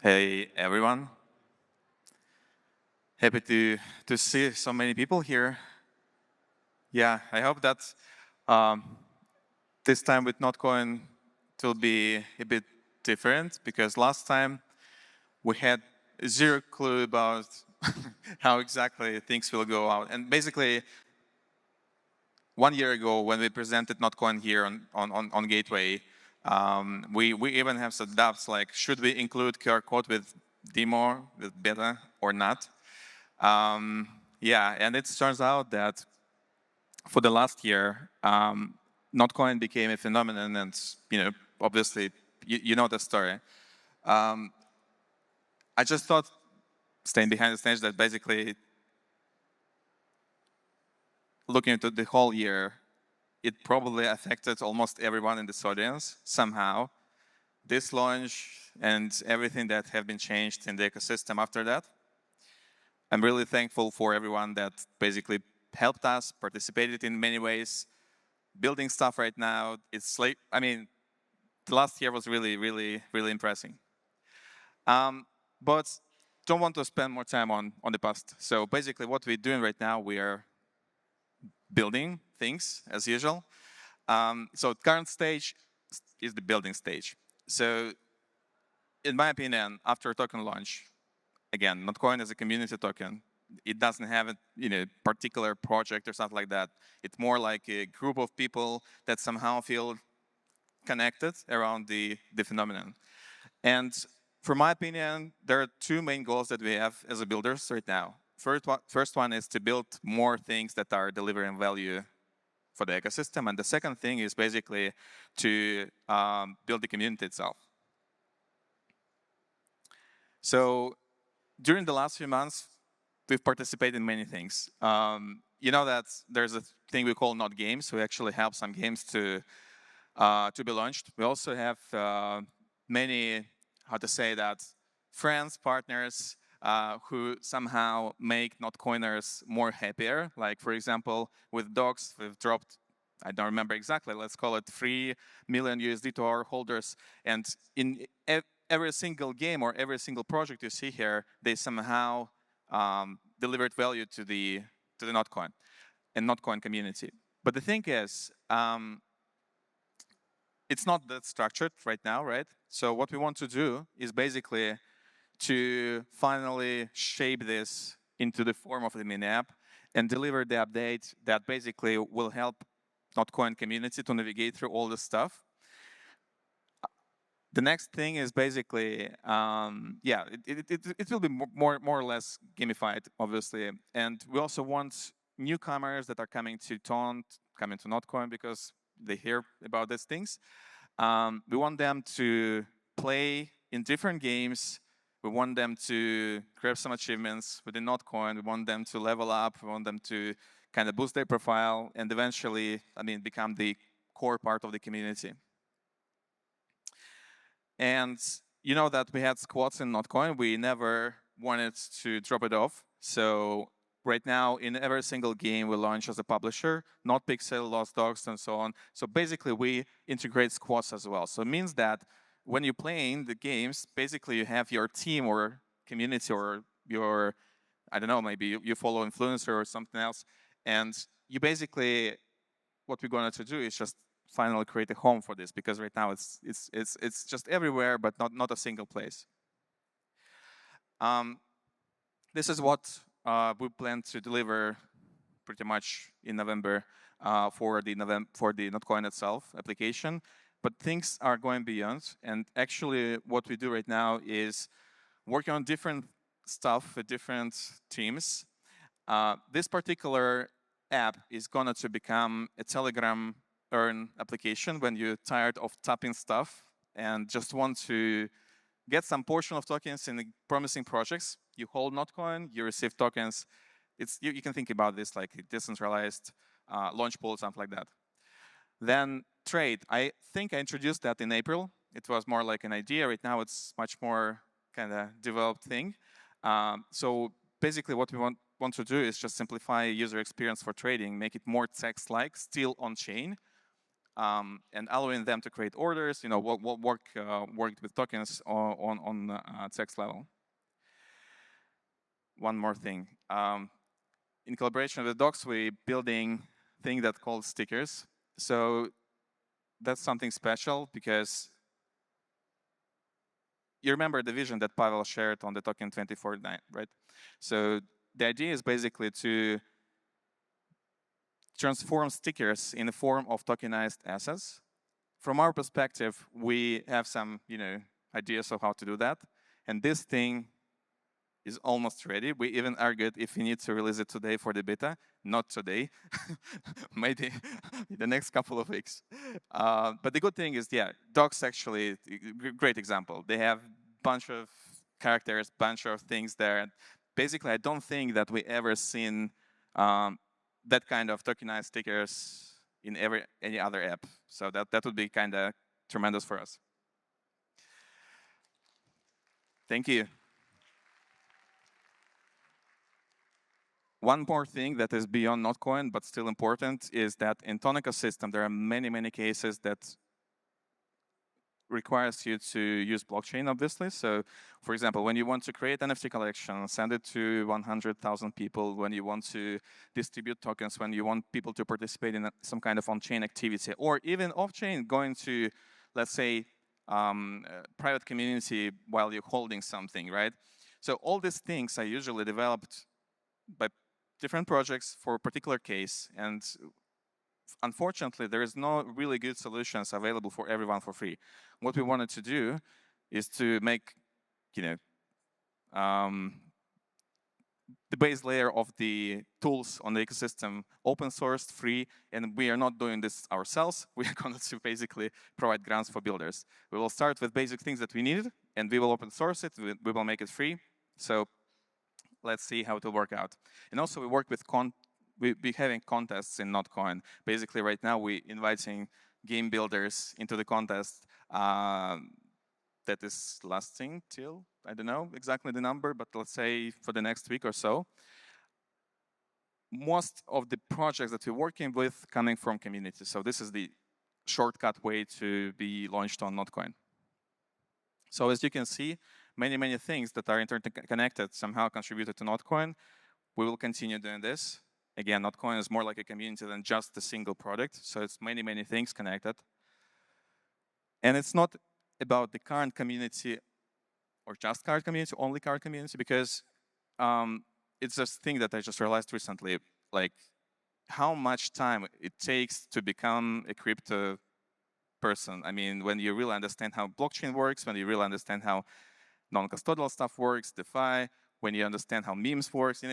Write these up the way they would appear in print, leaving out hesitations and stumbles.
Hey everyone, happy to see so many people here. Yeah, I hope that um, this time with Notcoin it will be a bit different because last time we had zero clue about how exactly things will go out. And basically, 1 year ago when we presented Notcoin here on Gateway, we even have some doubts like should we include QR code with demo, with beta or not? Yeah, and it turns out that for the last year, Notcoin became a phenomenon, and obviously, you know the story. Um, I just thought, staying behind the stage, that basically, looking into the whole year, it probably affected almost everyone in this audience somehow. This launch and everything that have been changed in the ecosystem after that. I'm really thankful for everyone that basically helped us, participated in many ways, building stuff right now. It's like, I mean, the last year was really impressive. But don't want to spend more time on the past. So basically what we're doing right now, we are building things as usual. So current stage is the building stage. So in my opinion, after token launch, again, Notcoin is a community token. It doesn't have a particular project or something like that. It's more like a group of people that somehow feel connected around the phenomenon. And for my opinion, there are two main goals that we have as a builders right now. First one is to build more things that are delivering value for the ecosystem. And the second thing is basically to build the community itself. So during the last few months, we've participated in many things. You know that there's a thing we call Not Games. We actually help some games to be launched. We also have many, how to say that, friends, partners who somehow make Notcoiners more happier. Like for example, with dogs, we've dropped, I don't remember exactly, let's call it 3 million USD to our holders. And in every single game or every single project you see here, they somehow delivered value to the Notcoin and Notcoin community. But the thing is, it's not that structured right now, right? So what we want to do is basically to finally shape this into the form of the mini app and deliver the update that basically will help Notcoin community to navigate through all this stuff. The next thing is basically, yeah, it will be more or less gamified, obviously. And we also want newcomers that are coming to Taunt, coming to Notcoin because they hear about these things. We want them to play in different games. We want them to grab some achievements within Notcoin. We want them to level up. We want them to kind of boost their profile and eventually, become the core part of the community. And you know that we had squads in Notcoin. We never wanted to drop it off. So right now, in every single game we launch as a publisher, NotPixel, Lost Dogs, and so on. So basically, we integrate squads as well. So it means that when you're playing the games, basically you have your team or community or your, I don't know, maybe you follow influencer or something else. And you basically, what we're going to do is just finally create a home for this, because right now it's just everywhere, but not a single place. This is what we plan to deliver pretty much in November for the Notcoin itself application. But things are going beyond, and actually what we do right now is working on different stuff with different teams. This particular app is going to become a Telegram earn application when you're tired of tapping stuff and just want to get some portion of tokens in promising projects. You hold Notcoin, you receive tokens. You can think about this like a decentralized launch pool, something like that. Then trade. I think I introduced that in April. It was more like an idea. Right now it's much more kind of developed thing. So basically what we want to do is just simplify user experience for trading, make it more text-like, still on-chain, and allowing them to create orders, worked with tokens on text level. One more thing. In collaboration with docs, we're building a thing that's called stickers. So that's something special because you remember the vision that Pavel shared on the token 24/9, right? So the idea is basically to transform stickers in the form of tokenized assets. From our perspective, we have some, ideas of how to do that, and this thing is almost ready. We even argued if we need to release it today for the beta. Not today, maybe the next couple of weeks. But the good thing is, yeah, docs actually, great example. They have bunch of characters, bunch of things there. Basically, I don't think that we ever seen that kind of tokenized stickers in any other app. So that would be kind of tremendous for us. Thank you. One more thing that is beyond Notcoin, but still important, is that in Ton ecosystem, there are many, many cases that requires you to use blockchain, obviously. So, for example, when you want to create NFT collection, send it to 100,000 people, when you want to distribute tokens, when you want people to participate in some kind of on-chain activity, or even off-chain, going to, let's say, private community while you're holding something, right? So all these things are usually developed by different projects for a particular case, and unfortunately, there is no really good solutions available for everyone for free. What we wanted to do is to make, the base layer of the tools on the ecosystem open sourced, free, and we are not doing this ourselves. We are going to basically provide grants for builders. We will start with basic things that we need, and we will open source it. We will make it free. So let's see how it will work out. And also, we work with we'll be having contests in Notcoin. Basically, right now, we're inviting game builders into the contest that is lasting till, I don't know exactly the number, but let's say for the next week or so. Most of the projects that we're working with coming from community. So this is the shortcut way to be launched on Notcoin. So as you can see, many, many things that are interconnected somehow contributed to Notcoin. We will continue doing this. Again, Notcoin is more like a community than just a single product. So it's many, many things connected. And it's not about the current community or just current community, only current community, because it's a thing that I just realized recently, like how much time it takes to become a crypto person. I mean, when you really understand how blockchain works, when you really understand how non-custodial stuff works, DeFi, when you understand how memes works,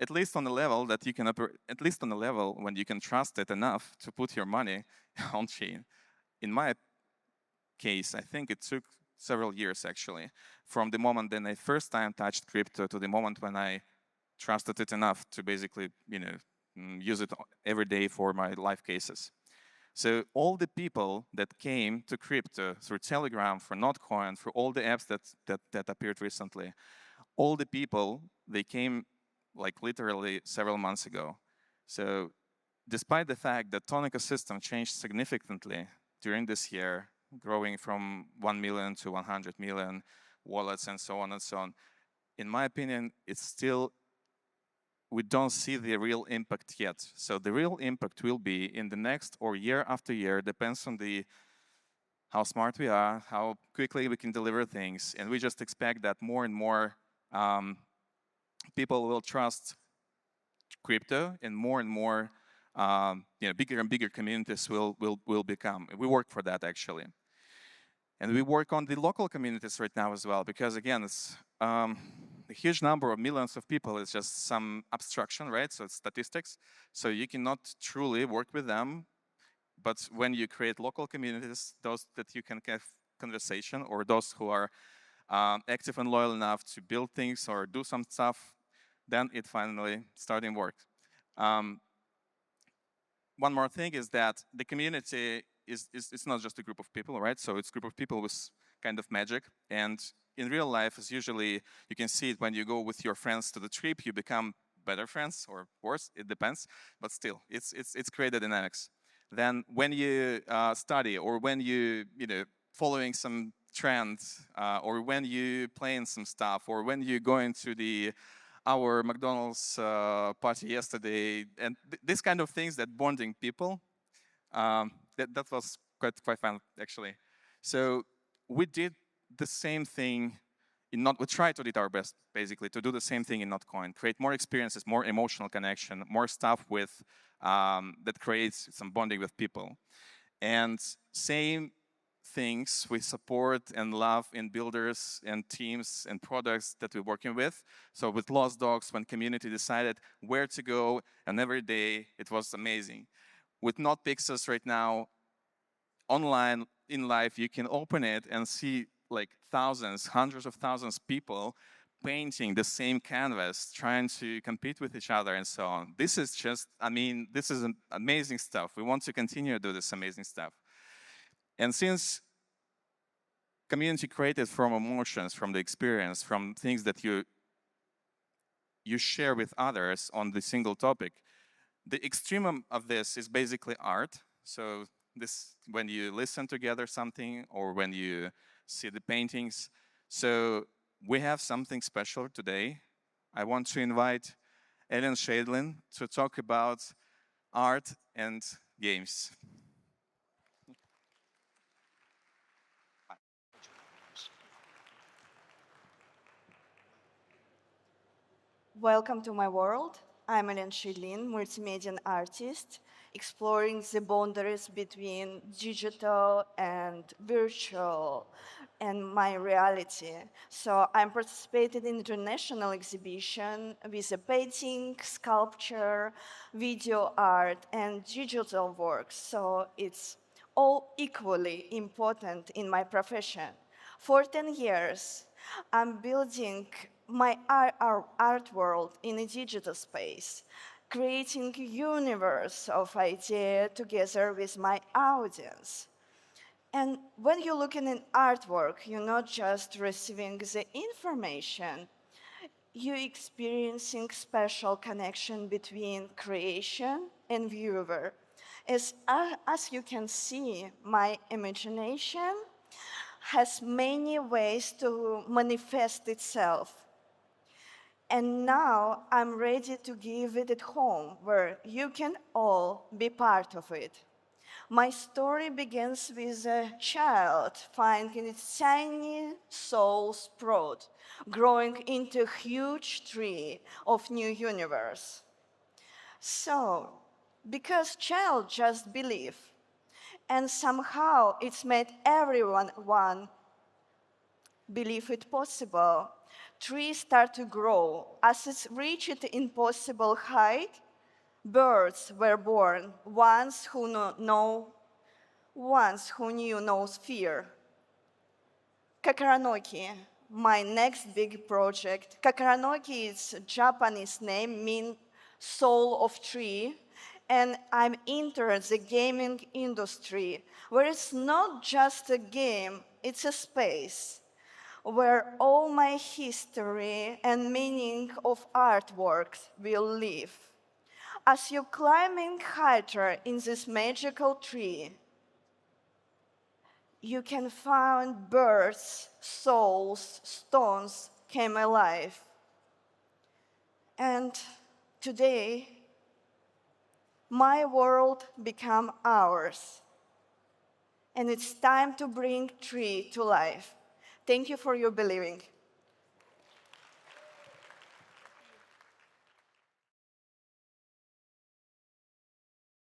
at least on the level that you can at least on the level when you can trust it enough to put your money on chain. In my case, I think it took several years actually, from the moment when I first time touched crypto to the moment when I trusted it enough to basically, use it every day for my life cases. So all the people that came to crypto through Telegram, for Notcoin, for all the apps that appeared recently, all the people, they came like literally several months ago. So despite the fact that Ton ecosystem changed significantly during this year, growing from 1 million to 100 million wallets and so on and so on, in my opinion, it's still, we don't see the real impact yet. So the real impact will be in the next or year after year, depends on how smart we are, how quickly we can deliver things. And we just expect that more and more people will trust crypto, and more bigger and bigger communities will become. We work for that actually. And we work on the local communities right now as well, because again, it's a huge number of millions of people. It's just some abstraction, right? So it's statistics. So you cannot truly work with them. But when you create local communities, those that you can have conversation, or those who are active and loyal enough to build things or do some stuff, then it finally starting work. One more thing is that the community it's not just a group of people, right? So it's a group of people with kind of magic. And in real life, it's usually, you can see it when you go with your friends to the trip, you become better friends or worse, it depends. But still, it's created dynamics. then when you study or when you know following some trends or when you playing some stuff or when you going to the our McDonald's party yesterday and this kind of things that bonding people that was quite fun actually. So we did the same thing we tried to do our best basically to do the same thing in Notcoin, create more experiences, more emotional connection, more stuff with that creates some bonding with people. And same things we support and love in builders and teams and products that we're working with. So with Lost Dogs, when community decided where to go, and every day it was amazing. With Not Pixels right now, online in life, you can open it and see like thousands, hundreds of thousands of people painting the same canvas, trying to compete with each other and so on. This is just, I mean, this is amazing stuff. We want to continue to do this amazing stuff. And since community created from emotions, from the experience, from things that you share with others on the single topic, the extreme of this is basically art. So this, when you listen together something or when you see the paintings. So we have something special today. I want to invite Ellen Shadlin to talk about art and games. Welcome to my world. I'm Ellen Shidlin, multimedia artist, exploring the boundaries between digital and virtual and my reality. So I'm participating in international exhibition with a painting, sculpture, video art, and digital works. So it's all equally important in my profession. For 10 years, I'm building my art world in a digital space, creating a universe of ideas together with my audience. And when you're looking at artwork, you're not just receiving the information, you're experiencing special connection between creation and viewer. As you can see, my imagination has many ways to manifest itself. And now I'm ready to give it at home, where you can all be part of it. My story begins with a child finding its tiny soul sprout, growing into a huge tree of new universe. So, because child just believe, and somehow it's made everyone believe it possible. Trees start to grow. As it reached impossible height, birds were born, ones who knew no fear. Kakaranoki, my next big project. Kakaranoki is Japanese name, mean soul of tree, and I'm entered the gaming industry, where it's not just a game, it's a space where all my history and meaning of artworks will live. As you're climbing higher in this magical tree, you can find birds, souls, stones came alive. And today, my world become ours. And it's time to bring tree to life. Thank you for your believing.